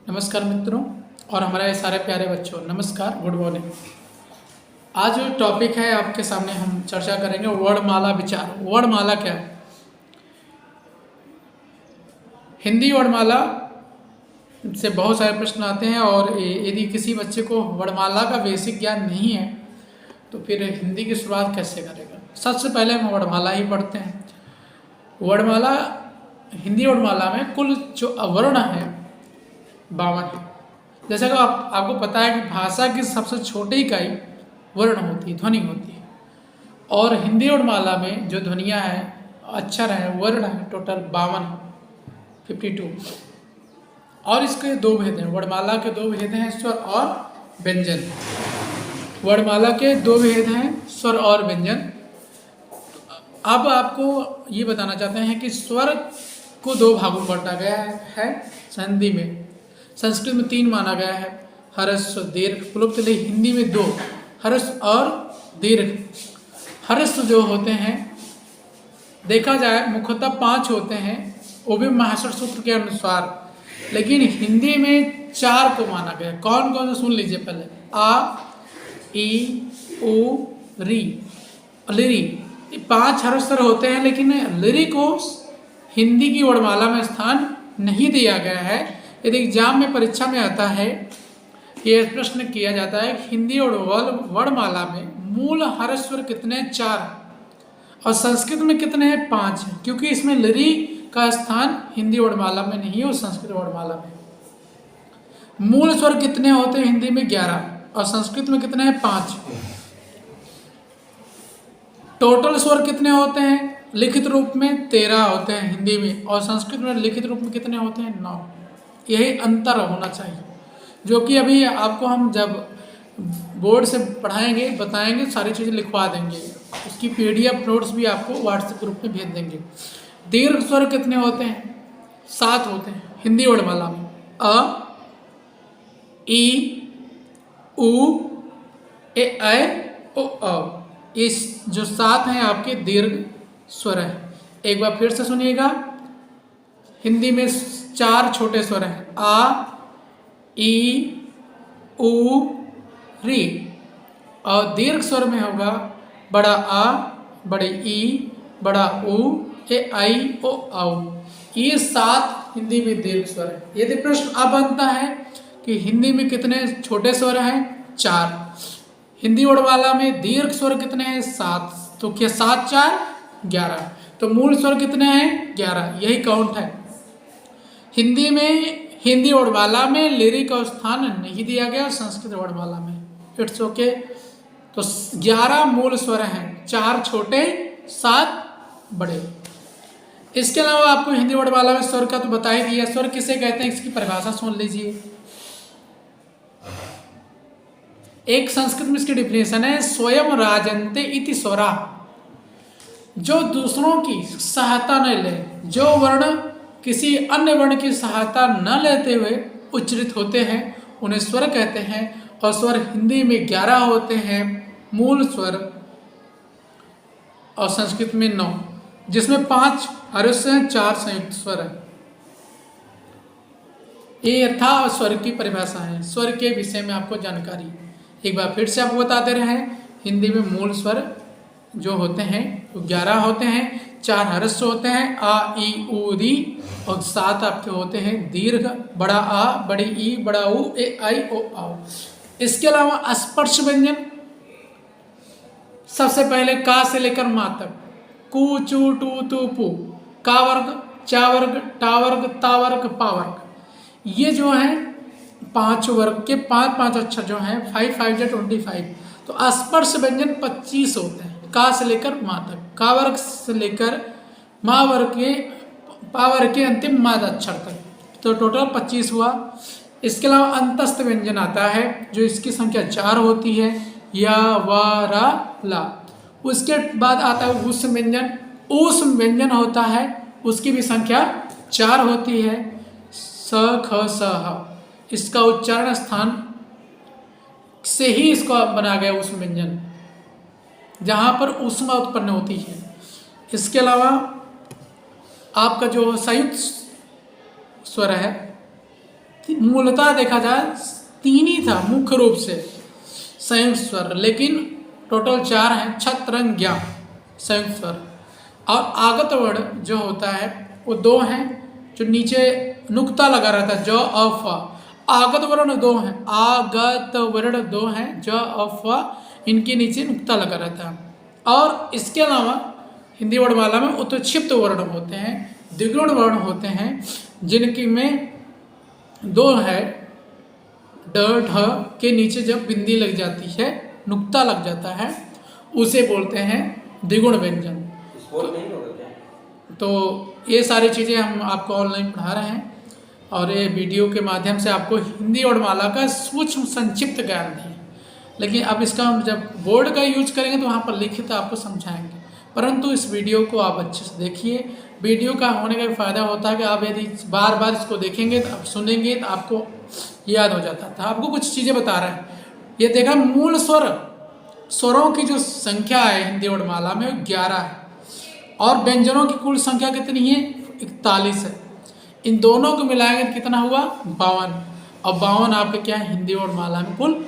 नमस्कार मित्रों और हमारे सारे प्यारे बच्चों, नमस्कार, गुड मॉर्निंग। आज जो टॉपिक है आपके सामने हम चर्चा करेंगे वर्णमाला विचार। वर्णमाला क्या है? हिंदी वर्णमाला से बहुत सारे प्रश्न आते हैं और यदि किसी बच्चे को वर्णमाला का बेसिक ज्ञान नहीं है तो फिर हिंदी की शुरुआत कैसे करेगा। सबसे पहले हम वर्णमाला ही पढ़ते हैं। वर्णमाला, हिंदी वर्णमाला में कुल जो अवर्ण है 52 है। जैसे कि आपको पता है कि भाषा की सबसे छोटी इकाई वर्ण होती है, ध्वनि होती है। और हिंदी वर्णमाला में जो ध्वनियाँ हैं, अक्षर हैं, वर्ण हैं, टोटल 52 और इसके दो भेद हैं। वर्णमाला के दो भेद हैं, स्वर और व्यंजन। वर्णमाला के दो भेद हैं, स्वर और व्यंजन। अब आपको ये बताना चाहते हैं कि स्वर को दो भागों में बांटा गया है हिंदी में। संस्कृत में 3 माना गया है, ह्रस्व, दीर्घ, प्लुप्त। हिंदी में 2, ह्रस्व और दीर्घ। ह्रस्व जो होते हैं, देखा जाए मुख्यतः 5 होते हैं, वो भी माहेश्वर सूत्र के अनुसार। लेकिन हिंदी में 4 को माना गया। कौन कौन से सुन लीजिए पहले। आ, ई, उ, री, लिरी। 5 ह्रस्व होते हैं, लेकिन लिरी को हिंदी की वर्णमाला में स्थान नहीं दिया गया है। यदि एग्जाम में, परीक्षा में आता है, ये प्रश्न किया जाता है हिंदी और वर्णमाला में मूल ह्रस्व स्वर कितने? 4 और संस्कृत में कितने हैं? 5। क्योंकि इसमें लिरी का स्थान हिंदी वर्णमाला में नहीं है और संस्कृत वर्णमाला में। मूल स्वर कितने होते हैं? हिंदी में 11 और संस्कृत में कितने हैं? 5। टोटल स्वर कितने होते हैं? लिखित रूप में 13 होते हैं हिंदी में, और संस्कृत में लिखित रूप में कितने होते हैं? 9। यही अंतर होना चाहिए, जो कि अभी आपको हम जब बोर्ड से पढ़ाएंगे, बताएंगे, सारी चीज़ें लिखवा देंगे। उसकी PDF नोट्स भी आपको व्हाट्सएप ग्रुप में भेज देंगे। दीर्घ स्वर कितने होते हैं? 7 होते हैं हिंदी वर्णमाला में। अ, ई, उ, ए, ऐ, ओ, औ। इस जो 7 हैं आपके दीर्घ स्वर है। एक बार फिर से सुनिएगा। हिंदी में 4 छोटे स्वर हैं, आ, ई, उ, री। और दीर्घ स्वर में होगा बड़ा आ, बड़ी ई, बड़ा उ, ए, आई, ओ, औ। ये 7 हिंदी में दीर्घ स्वर है। यदि प्रश्न अब बनता है कि हिंदी में कितने छोटे स्वर हैं? 4। हिंदी वर्णमाला में दीर्घ स्वर कितने हैं? 7। तो क्या 7 4 11। तो मूल स्वर कितने हैं? 11। यही काउंट है। हिंदी में, हिंदी वर्णमाला में लिरी का स्थान नहीं दिया गया, संस्कृत वर्णमाला में। It's okay. तो 11 मूल स्वर हैं, 4 छोटे, 7 बड़े। इसके अलावा आपको हिंदी वर्णमाला में स्वर का तो बता ही दिया। स्वर किसे कहते हैं, इसकी परिभाषा सुन लीजिए। एक संस्कृत में इसकी डिफिनेशन है, स्वयं राजन्ते इति स्वरा। जो दूसरों की सहायता न ले, जो वर्ण किसी अन्य वर्ण की सहायता न लेते हुए उच्चरित होते हैं, उन्हें स्वर कहते हैं। और स्वर हिंदी में 11 होते हैं मूल स्वर, और संस्कृत में 9, जिसमें 5 ह्रस्व हैं, 4 संयुक्त स्वर हैं। ये था स्वर की परिभाषा है। स्वर के विषय में आपको जानकारी एक बार फिर से आपको बताते रहे हैं। हिंदी में मूल स्वर जो होते हैं वो 11 होते हैं, 4 ह्रस्व होते हैं, आ, ई, उ, री, और 7 आपके होते हैं दीर्घ, बड़ा आ, बड़ी ई, बड़ा उ, ए, आई, ओ, औ। इसके अलावा स्पर्श व्यंजन, सबसे पहले का से लेकर मा तक, कु, चू, टू, तू, पू, का वर्ग, चा वर्ग, टा वर्ग, ता वर्ग, पा वर्ग। ये जो है 5 वर्ग के 5 अक्षर जो हैं, 5 5 जा 25। तो स्पर्श व्यंजन 25 होते हैं, का से लेकर मा तक, का वर्ग से लेकर मा वर्ग के, पा वर्ग के अंतिम माद अक्षर तक। तो टोटल 25 हुआ। इसके अलावा अंतस्थ व्यंजन आता है, जो इसकी संख्या 4 होती है, या, वा, रा, ला। उसके बाद आता है उस व्यंजन। उस व्यंजन होता है, उसकी भी संख्या 4 होती है, स, ख, स, ह। इसका उच्चारण स्थान से ही इसको बना गया उस व्यंजन, जहाँ पर ऊष्मा उत्पन्न होती है। इसके अलावा आपका जो संयुक्त स्वर है, मूलतः देखा जाए 3 ही था मुख्य रूप से संयुक्त स्वर, लेकिन टोटल 4 हैं। छत्र रंग ज्ञा संयुक्त स्वर, और आगत वर्ण जो होता है वो 2 हैं, जो नीचे नुक्ता लगा रहता है ज अ फ। आगत वर्ण 2 हैं, आगत वर्ण 2 हैं, ज अ फ, इनके नीचे नुक्ता लगा रहता है। और इसके अलावा हिंदी वर्णमाला में उत्क्षिप्त वर्ण होते हैं, द्विगुण वर्ण होते हैं, जिनकी में 2 है, ड ढ के नीचे जब बिंदी लग जाती है, नुक्ता लग जाता है, उसे बोलते हैं द्विगुण व्यंजन। तो ये सारी चीज़ें हम आपको ऑनलाइन पढ़ा रहे हैं, और ये वीडियो के माध्यम से आपको हिंदी वर्णमाला का सूक्ष्म संक्षिप्त ज्ञान दें। लेकिन अब इसका हम जब बोर्ड का यूज करेंगे तो वहाँ पर लिखित आपको समझाएंगे, परंतु इस वीडियो को आप अच्छे से देखिए। वीडियो का होने का फ़ायदा होता है कि आप यदि बार बार इसको देखेंगे तो आप सुनेंगे तो आपको याद हो जाता था। आपको कुछ चीज़ें बता रहे हैं, ये देखा मूल स्वर, स्वरों की जो संख्या है हिंदी वर्णमाला में 11 है, और व्यंजनों की कुल संख्या कितनी है 41 है। इन दोनों को मिलाएंगे तो कितना हुआ 52, और 52 आपके क्या है हिंदी वर्णमाला में कुल।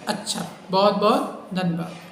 अच्छा, बहुत बहुत धन्यवाद।